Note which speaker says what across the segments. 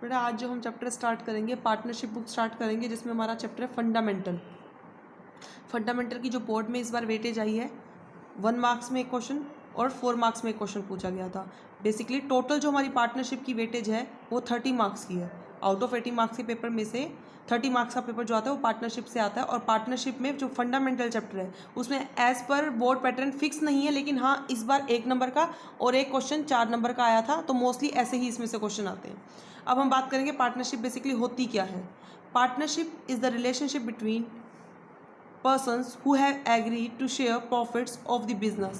Speaker 1: बेटा आज जो हम चैप्टर स्टार्ट करेंगे पार्टनरशिप बुक स्टार्ट करेंगे, जिसमें हमारा चैप्टर है फंडामेंटल की जो बोर्ड में इस बार वेटेज आई है 1 मार्क्स में एक क्वेश्चन और 4 मार्क्स में एक क्वेश्चन पूछा गया था। बेसिकली टोटल जो हमारी पार्टनरशिप की वेटेज है वो 30 मार्क्स की है। आउट ऑफ 80 मार्क्स के पेपर में से 30 मार्क्स का पेपर जो आता है वो पार्टनरशिप से आता है। और पार्टनरशिप में जो फंडामेंटल चैप्टर है उसमें as per board pattern fix नहीं है, लेकिन हाँ इस बार 1 नंबर का और एक क्वेश्चन 4 नंबर का आया था, तो मोस्टली ऐसे ही इसमें से क्वेश्चन आते हैं। अब हम बात करेंगे पार्टनरशिप बेसिकली होती क्या है। Partnership is the relationship between persons who have agreed to share profits of the business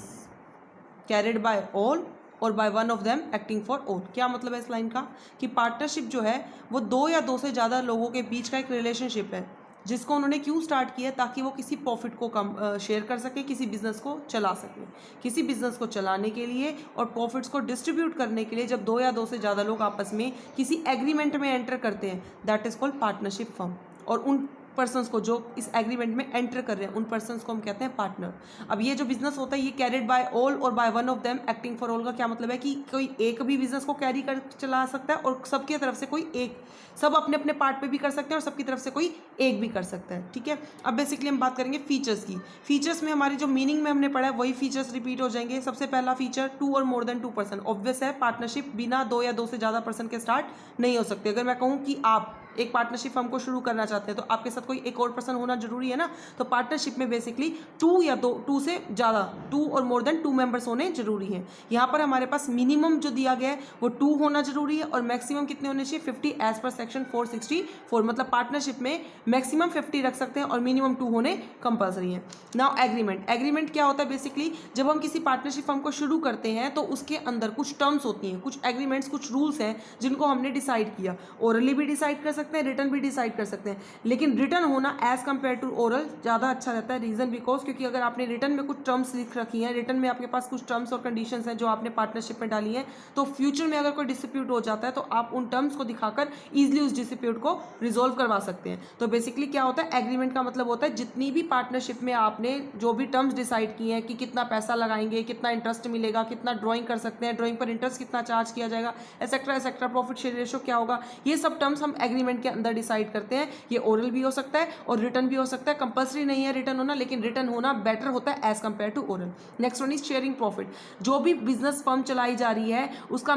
Speaker 1: carried by all और by one of them acting for all। क्या मतलब है इस लाइन का कि पार्टनरशिप जो है वो 2 या 2 से ज़्यादा लोगों के बीच का एक रिलेशनशिप है, जिसको उन्होंने क्यों स्टार्ट किया ताकि वो किसी प्रॉफिट को कम शेयर कर सके, किसी बिजनेस को चला सके। किसी बिजनेस को चलाने के लिए और प्रॉफिट्स को डिस्ट्रीब्यूट करने के लिए जब 2 या 2 से ज़्यादा लोग आपस में किसी एग्रीमेंट में एंटर करते हैं, that is called partnership firm. और उन पर्सन्स को जो इस एग्रीमेंट में एंटर कर रहे हैं उन पर्सन्स को हम कहते हैं पार्टनर। अब ये जो बिजनेस होता है ये कैरिड बाय ऑल और by one of them acting for all का क्या मतलब है कि कोई एक भी बिजनेस को कैरी कर चला सकता है और सबकी तरफ से कोई एक, सब अपने अपने पार्ट पे भी कर सकते हैं और सबकी तरफ से कोई एक भी कर सकता है। ठीक है, अब बेसिकली हम बात करेंगे फीचर्स की। फीचर्स में हमारी जो मीनिंग में हमने पढ़ा है वही फीचर्स रिपीट हो जाएंगे। सबसे पहला फीचर 2 और मोर देन 2 पर्सन। ऑब्वियस है पार्टनरशिप बिना 2 या 2 से ज़्यादा पर्सन के स्टार्ट नहीं हो सकती। अगर मैं कहूँ कि आप एक पार्टनरशिप फर्म को शुरू करना चाहते हैं तो आपके साथ कोई एक और पर्सन होना जरूरी है ना। तो पार्टनरशिप में बेसिकली 2 या 2 से ज़्यादा 2 और मोर देन 2 मेंबर्स होने जरूरी हैं। यहाँ पर हमारे पास मिनिमम जो दिया गया है वो 2 होना जरूरी है और मैक्सिमम कितने होने चाहिए 50 एज पर सेक्शन 464। मतलब पार्टनरशिप में मैक्सिमम 50 रख सकते हैं और मिनिमम 2 होने कंपलसरी है। नाउ एग्रीमेंट क्या होता है बेसिकली जब हम किसी पार्टनरशिप फर्म को शुरू करते हैं तो उसके अंदर कुछ टर्म्स होती हैं, कुछ एग्रीमेंट्स, कुछ रूल्स हैं जिनको हमने डिसाइड किया। ओरली भी डिसाइड कर सकते हैं, रिटर्न भी डिसाइड कर सकते हैं, लेकिन रिटर्न होना एज कंपेयर टू ओरल ज़्यादा अच्छा रहता है। रीजन बिकॉज क्योंकि अगर आपने रिटर्न में कुछ टर्म्स लिख रखी हैं, रिटर्न में आपके पास कुछ टर्म्स और कंडीशंस हैं जो आपने पार्टनरशिप में डाली हैं, तो फ्यूचर में अगर कोई डिस्प्यूट हो जाता है तो आप उन टर्म्स को दिखाकर ईजिली उस डिस्प्यूट को रिजोल्व करवा सकते हैं। तो बेसिकली क्या होता है एग्रीमेंट का मतलब होता है जितनी भी पार्टनरशिप में आपने जो भी टर्म्स डिसाइड किए हैं कि कितना पैसा लगाएंगे, कितना इंटरेस्ट मिलेगा, कितना ड्रॉइंग कर सकते हैं, ड्रॉइंग पर इंटरेस्ट कितना चार्ज किया जाएगा, etcetera etcetera, profit share ratio क्या होगा, ये सब टर्म्स हम एग्रीमेंट के अंदर डिसाइड करते हैं। ये ओरल भी हो सकता है और रिटर्न भी हो सकता है। कंपल्सरी नहीं है रिटर्न होना, लेकिन रिटर्न होना बेटर होता है as compare to oral. Next one is sharing profit. जो भी बिजनेस फर्म चलाई जा रही है उसका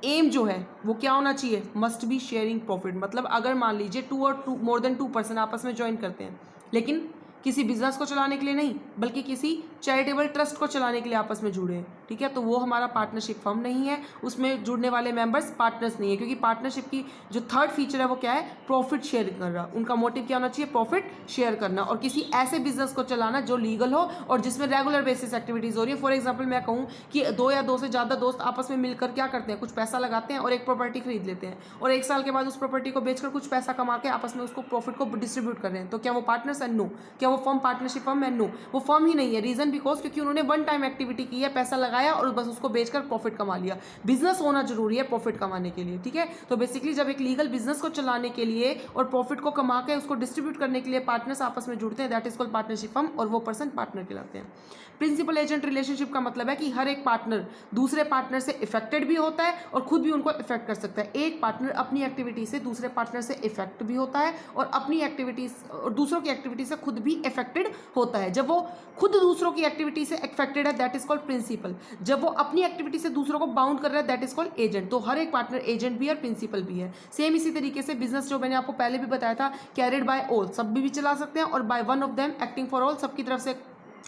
Speaker 1: एम जो है वो क्या होना चाहिए, मस्ट बी शेयरिंग प्रॉफिट। मतलब अगर मान लीजिए 2 और मोर देन 2 पर्सन आपस में ज्वाइन करते हैं, लेकिन किसी बिजनेस को चलाने के लिए नहीं बल्कि किसी चैरिटेबल ट्रस्ट को चलाने के लिए आपस में जुड़े हैं, ठीक है, तो वो हमारा पार्टनरशिप फर्म नहीं है। उसमें जुड़ने वाले मेंबर्स पार्टनर्स नहीं है, क्योंकि पार्टनरशिप की जो थर्ड फीचर है वो क्या है, प्रॉफिट शेयर करना। उनका मोटिव क्या होना चाहिए, प्रॉफिट शेयर करना और किसी ऐसे बिजनेस को चलाना जो लीगल हो और जिसमें रेगुलर बेसिस एक्टिविटीज हो रही है। फॉर एग्जाम्पल मैं कहूँ कि 2 या 2 से ज़्यादा दोस्त आपस में मिलकर क्या करते हैं, कुछ पैसा लगाते हैं और एक प्रॉपर्टी खरीद लेते हैं और 1 साल के बाद उस प्रॉपर्टी को बेचकर कुछ पैसा कमा के आपस में उसको प्रॉफिट को डिस्ट्रीब्यूट कर रहे हैं, तो क्या वो पार्टनर्स है? नो। क्या वो फर्म पार्टनरशिप फर्म है? नो, वो फर्म ही नहीं है। रीजन बिकॉज क्योंकि उन्होंने वन टाइम एक्टिविटी की है, पैसा लगाया और बस उसको बेचकर प्रॉफिट कमा लिया। बिजनेस होना जरूरी है प्रॉफिट कमाने के लिए, ठीक है। तो बेसिकली जब एक लीगल बिजनेस को चलाने के लिए और प्रॉफिट को कमा के उसको डिस्ट्रीब्यूट करने के लिए पार्टनर्स आपस में जुड़ते हैं, that is called partnership firm और वो पर्सन पार्टनर कहलाते हैं। प्रिंसिपल एजेंट रिलेशनशिप का मतलब है कि हर एक पार्टनर दूसरे पार्टनर से इफेक्टेड भी होता है और खुद भी उनको इफेक्ट कर सकता है। एक पार्टनर अपनी एक्टिविटी से दूसरे पार्टनर से इफेक्ट भी होता है और अपनी एक्टिविटीज और दूसरों की एक्टिविटी से खुद भी इफेक्टेड होता है। जब वो खुद दूसरों की एक्टिविटी से इफेक्टेड है दैट इज कॉल्ड प्रिंसिपल। जब वो अपनी एक्टिविटी से दूसरों को बाउंड कर रहा है दैट इज कॉल्ड एजेंट। तो हर एक पार्टनर एजेंट भी है और प्रिंसिपल भी है। सेम इसी तरीके से बिजनेस जो मैंने आपको पहले भी बताया था, कैरिड बाय ऑल, सब भी चला सकते हैं और by one of them acting for all, सबकी तरफ से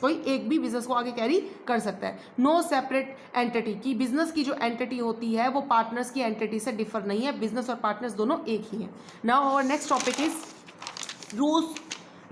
Speaker 1: कोई एक भी बिजनेस को आगे कैरी कर सकता है। नो सेपरेट एंटिटी की बिजनेस की जो एंटिटी होती है वो पार्टनर्स की एंटिटी से डिफर नहीं है। बिजनेस और पार्टनर्स दोनों एक ही हैं। Now our next topic is rules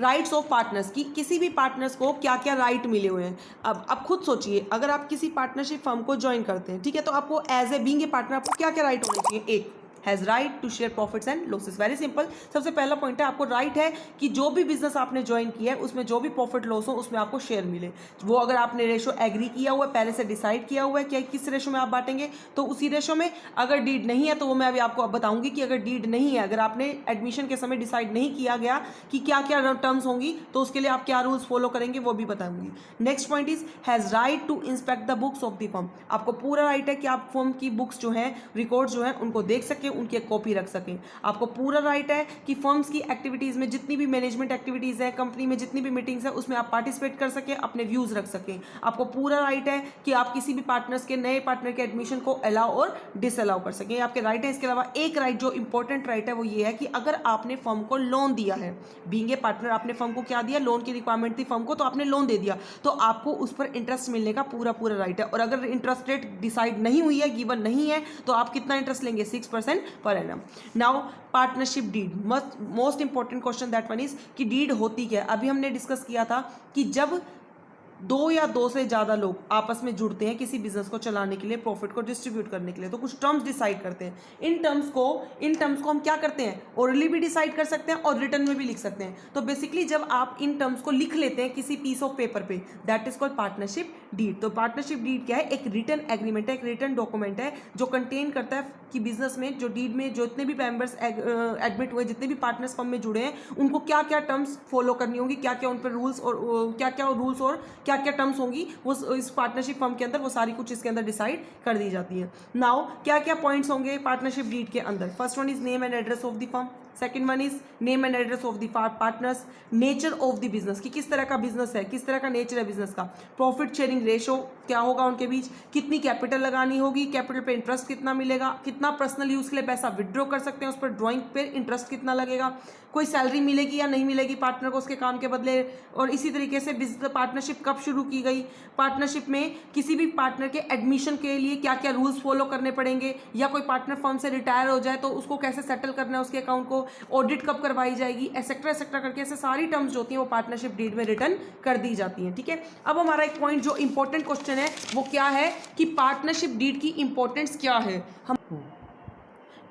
Speaker 1: rights of partners की किसी भी पार्टनर्स को क्या क्या राइट मिले हुए हैं। अब खुद सोचिए, अगर आप किसी पार्टनरशिप फर्म को ज्वाइन करते हैं, ठीक है, तो आपको as a being a partner आपको क्या क्या राइट होने चाहिए। एक, has right to share profits and losses. Very simple, सबसे पहला पॉइंट है आपको राइट है कि जो भी बिजनेस आपने ज्वाइन किया है उसमें जो भी प्रॉफिट लॉस हो उसमें आपको शेयर मिले। वो अगर आपने रेशो एग्री किया हुआ है, पहले से डिसाइड किया हुआ है कि किस रेशो में आप बांटेंगे, तो उसी रेशो में। अगर डीड नहीं है तो वो मैं अभी आपको अब बताऊंगी कि अगर डीड नहीं है, अगर आपने एडमिशन के समय डिसाइड नहीं किया गया कि क्या क्या टर्म्स होंगी, तो उसके लिए आप क्या रूल्स फॉलो करेंगे वो भी बताऊंगी। Next point is has right to inspect the books of the firm. आपको पूरा राइट है कि आप फर्म की बुक्स जो है, रिकॉर्ड जो है, उनको देख सके, उनकी एक कॉपी रख सकें। आपको पूरा राइट है कि फर्म्स की एक्टिविटीज़ में जितनी भी मैनेजमेंट एक्टिविटीज़ हैं, कंपनी में जितनी भी मीटिंग्स हैं, उसमें आप पार्टिसिपेट कर सकें, अपने व्यूज़ रख सकें। आपको पूरा राइट है कि आप किसी भी पार्टनर्स के, नए पार्टनर के एडमिशन को अलाउ और डिसअलाउ कर सकें, आपके राइट है। इसके अलावा एक राइट जो इंपॉर्टेंट राइट है वो ये है कि अगर आपने फर्म को लोन दिया है, बीइंग ए पार्टनर आपने फर्म को क्या दिया, लोन की रिक्वायरमेंट थी फर्म को, तो आपने लोन दे दिया, तो आपको उस पर इंटरेस्ट मिलने का पूरा राइट है। और अगर इंटरेस्ट रेट डिसाइड नहीं हुई है, गिवन नहीं है, तो आप कितना इंटरेस्ट लेंगे, 6% per annum. Now partnership deed, most important question that one is कि डीड होती क्या है। अभी हमने डिस्कस किया था कि जब दो या दो से ज़्यादा लोग आपस में जुड़ते हैं किसी बिजनेस को चलाने के लिए, प्रॉफिट को डिस्ट्रीब्यूट करने के लिए, तो कुछ टर्म्स डिसाइड करते हैं। इन टर्म्स को हम क्या करते हैं, ओरली भी डिसाइड कर सकते हैं और रिटर्न में भी लिख सकते हैं। तो बेसिकली जब आप इन टर्म्स को लिख लेते हैं किसी पीस ऑफ पेपर पे, that is called partnership deed. तो पार्टनरशिप डीड क्या है, एक रिटर्न एग्रीमेंट है, एक रिटर्न डॉक्यूमेंट है जो कंटेन करता है कि बिजनेस में जो डीड में जितने भी मेंबर्स एडमिट हुए, जितने भी पार्टनर्स फर्म में जुड़े हैं, उनको क्या क्या टर्म्स फॉलो करनी होगी, क्या क्या उन पर रूल्स और क्या क्या रूल्स और क्या क्या टर्म्स होंगी, वो इस पार्टनरशिप फर्म के अंदर वो सारी कुछ इसके अंदर डिसाइड कर दी जाती है। नाउ क्या क्या पॉइंट्स होंगे पार्टनरशिप डीड के अंदर। First one is name and address of the firm, second one is name and address of the partners, nature of the business कि किस तरह का बिजनेस है, किस तरह का नेचर है बिजनेस का, प्रॉफिट शेयरिंग रेशो क्या होगा उनके बीच, कितनी कैपिटल लगानी होगी, कैपिटल पे इंटरेस्ट कितना मिलेगा, कितना पर्सनल यूज के लिए पैसा विड्रॉ कर सकते हैं, उस पर ड्राइंग पे इंटरेस्ट कितना लगेगा, कोई सैलरी मिलेगी या नहीं मिलेगी पार्टनर को उसके काम के बदले, और इसी तरीके से बिजनेस पार्टनरशिप कब शुरू की गई, पार्टनरशिप में किसी भी पार्टनर के एडमिशन के लिए क्या क्या रूल्स फॉलो करने पड़ेंगे, या कोई पार्टनर फर्म से रिटायर हो जाए तो उसको कैसे सेटल करना है उसके अकाउंट को, ऑडिट कब करवाई जाएगी, एक्सेट्रा एक्सेट्रा करके ऐसे सारी टर्म्स जो होती हैं वो पार्टनरशिप डीड में रिटर्न कर दी जाती हैं। ठीक है, अब हमारा एक पॉइंट जो इंपॉर्टेंट क्वेश्चन है वो क्या है कि पार्टनरशिप डीड की इंपॉर्टेंस क्या है। हम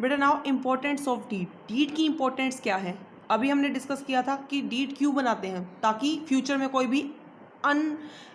Speaker 1: बेटा now importance of deed, deed की इंपॉर्टेंस क्या है। अभी हमने डिस्कस किया था कि डीड क्यों बनाते हैं, ताकि फ्यूचर में कोई भी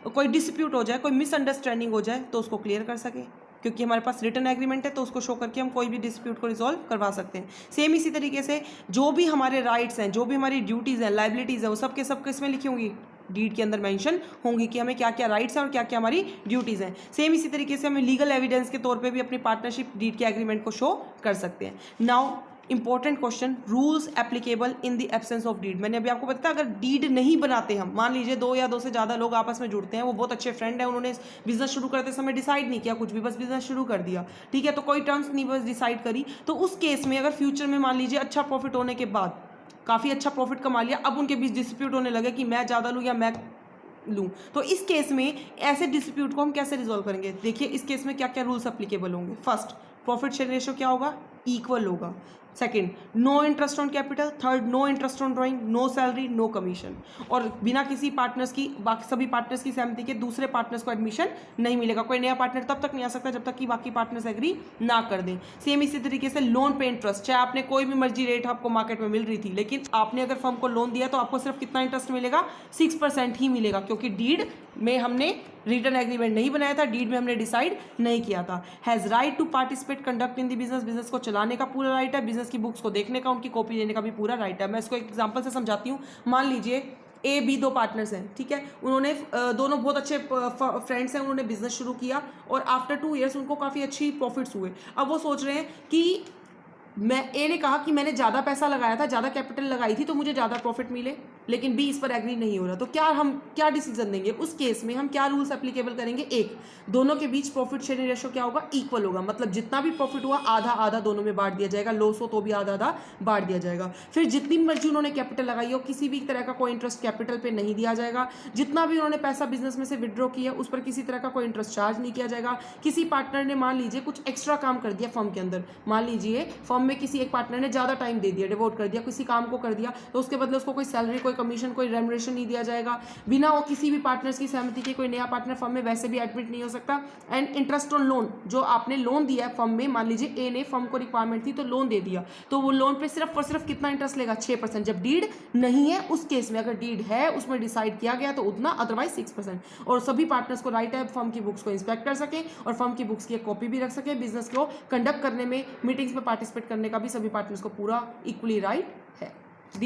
Speaker 1: कोई डिस्प्यूट हो जाए, कोई मिसअंडरस्टैंडिंग हो जाए तो उसको क्लियर कर सके, क्योंकि हमारे पास रिटन एग्रीमेंट है तो उसको शो करके हम कोई भी डिस्प्यूट को रिजॉल्व करवा सकते हैं। सेम इसी तरीके से जो भी हमारे राइट्स हैं, जो भी हमारी ड्यूटीज़ हैं, लाइबिलिटीज़ हैं, वो सब के सब किसमें लिखी होंगी, डीड के अंदर मेंशन होंगी कि हमें क्या क्या राइट्स हैं और क्या क्या हमारी ड्यूटीज़ हैं। सेम इसी तरीके से हमें लीगल एविडेंस के तौर पे भी अपनी पार्टनरशिप डीड के एग्रीमेंट को शो कर सकते हैं। Now important question, rules applicable in the absence of deed. मैंने अभी आपको बताया अगर डीड नहीं बनाते हम, मान लीजिए दो या दो से ज़्यादा लोग आपस में जुड़ते हैं, वो बहुत अच्छे फ्रेंड हैं, उन्होंने बिजनेस शुरू करते समय डिसाइड नहीं किया कुछ भी, बस बिजनेस शुरू कर दिया, ठीक है, तो कोई टर्म्स नहीं बस डिसाइड करी, तो उस केस में अगर फ्यूचर में मान लीजिए अच्छा प्रॉफिट होने के बाद, काफ़ी अच्छा प्रॉफिट कमा लिया, अब उनके बीच डिस्प्यूट होने लगे कि मैं ज़्यादा लूँ या मैं लूँ, तो इस केस में ऐसे डिस्प्यूट को हम कैसे रिजॉल्व करेंगे। देखिए इस केस में क्या क्या रूल्स अप्लीकेबल होंगे। फर्स्ट, प्रॉफिट शेयर रेशो क्या होगा, इक्वल होगा। Second, no interest on capital. Third, no interest on drawing, no salary, no commission, और बिना किसी पार्टनर्स की, बाकी सभी पार्टनर्स की सहमति के दूसरे पार्टनर्स को एडमिशन नहीं मिलेगा। कोई नया पार्टनर तब तक नहीं आ सकता जब तक कि बाकी पार्टनर्स एग्री ना कर दें। सेम इसी तरीके से लोन पे इंटरेस्ट, चाहे आपने कोई भी मर्जी रेट आपको मार्केट में मिल रही थी, लेकिन आपने अगर फर्म को लोन दिया तो आपको सिर्फ कितना इंटरेस्ट मिलेगा, 6% ही मिलेगा, क्योंकि डीड में हमने रिटर्न एग्रीमेंट नहीं बनाया था, डीड में हमने डिसाइड नहीं किया था। Has right to participate conduct in the business, business को चलाने का पूरा राइट है, बिजनेस की बुक्स को देखने का, उनकी कॉपी लेने का भी पूरा राइट है। मैं इसको एक एग्जांपल से समझाती हूँ। मान लीजिए ए बी दो पार्टनर्स हैं, ठीक है, उन्होंने दोनों बहुत अच्छे फ्रेंड्स हैं, उन्होंने बिजनेस शुरू किया और आफ्टर 2 ईयर्स उनको काफ़ी अच्छी प्रॉफिट्स हुए। अब वो सोच रहे हैं कि मैं ए ने कहा कि मैंने ज़्यादा पैसा लगाया था, ज़्यादा कैपिटल लगाई थी तो मुझे ज़्यादा प्रॉफिट मिले, लेकिन बी इस पर एग्री नहीं हो रहा, तो हम क्या डिसीजन देंगे उस केस में, हम क्या रूल्स एप्लीकेबल करेंगे। एक, दोनों के बीच प्रॉफिट शेयरिंग रेशो क्या होगा, इक्वल होगा, मतलब जितना भी प्रॉफिट हुआ आधा आधा दोनों में बांट दिया जाएगा, लॉस हो तो भी आधा आधा बांट दिया जाएगा। फिर जितनी मर्जी उन्होंने कैपिटल लगाई हो, किसी भी तरह का कोई इंटरेस्ट कैपिटल पे नहीं दिया जाएगा। जितना भी उन्होंने पैसा बिजनेस में से विड्रॉ किया उस पर किसी तरह का कोई इंटरेस्ट चार्ज नहीं किया जाएगा। किसी पार्टनर ने मान लीजिए कुछ एक्स्ट्रा काम कर दिया फर्म के अंदर, मान लीजिए फर्म में किसी एक पार्टनर ने ज़्यादा टाइम दे दिया, डिवोट कर दिया, किसी काम को कर दिया, तो उसके बदले उसको कोई सैलरी, कोई कमीशन, कोई रेमुनरेशन नहीं दिया जाएगा। बिना वो किसी भी पार्टनर्स की सहमति के कोई नया पार्टनर फर्म में वैसे भी एडमिट नहीं हो सकता। एंड इंटरेस्ट ऑन लोन, जो आपने लोन दिया है फर्म में, मान लीजिए ए ने, फर्म को रिक्वायरमेंट थी तो लोन दे दिया, तो वो लोन पे सिर्फ और सिर्फ कितना इंटरेस्ट लेगा, 6%। जब डीड नहीं है उस केस में, अगर डीड है उसमें डिसाइड किया गया तो उतना, अदरवाइज 6%। और सभी पार्टनर्स को राइट है फर्म की बुक्स को इंस्पेक्ट कर सकें और फर्म की बुक्स की एक कॉपी भी रख सकें। बिजनेस को कंडक्ट करने में, मीटिंग्स में पार्टिसिपेट करने का भी सभी पार्टनर्स को पूरा इक्वली राइट है।